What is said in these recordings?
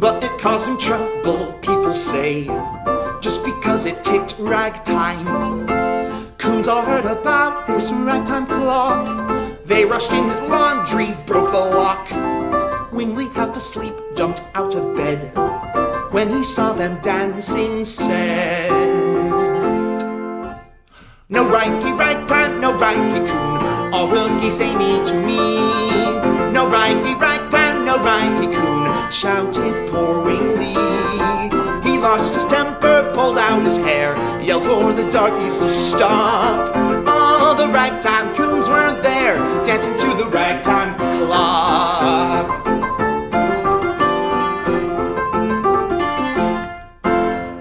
but it caused him trouble, people say, just because it ticked ragtime. Coons all heard about this ragtime clock. They rushed in his laundry, broke the lock. Wingley, half asleep, jumped out of bed. When he saw them dancing, said, "No raggy ragtime, no raggy coon, all rookies say me to me. No raggy ragtime, no raggy coon," shouted poor Wingley. He lost his temper, pulled out his hair, yelled for the darkies to stop. All the ragtime coons were there, dancing to the ragtime clock.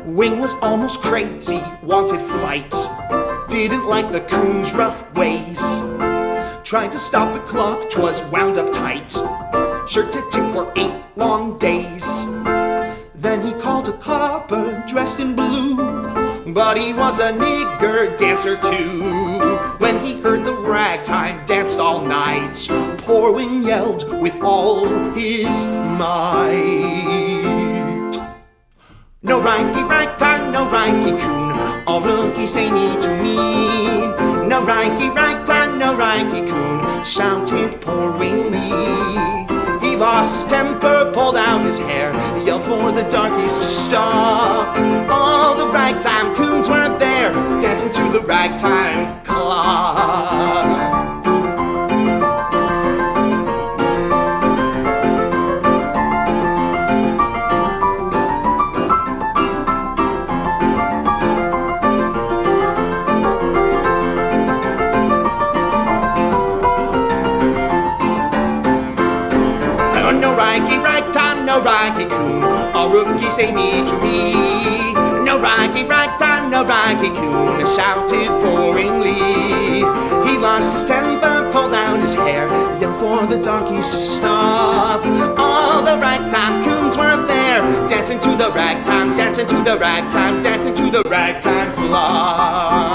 Wing was almost crazy, wanted fights, didn't like the coons' rough ways. Tried to stop the clock, 'twas wound up tight, sure to tick for 8 long days. Then he called a copper dressed in blue, but he was a nigger dancer too. When he heard the ragtime, danced all night, poor Wing yelled with all his might. "No raggy ragtime, no raggy coon, all rookies say me to me. No raggy ragtime, no raggy coon," shouted poor Wingley. He lost his temper, pulled out his hair, yelled for the darkies to stop. All the ragtime coons were there, dancing to the ragtime clock. No raggy ragtime, no raggy coon, all rookies say me to me. No raggy ragtime, no raggy coon, shouted poor Wingley. He lost his temper, pulled out his hair, yelled for the darkies to stop. All the ragtime coons were there, dancing to the ragtime, dancing to the ragtime, dancing to the ragtime clock.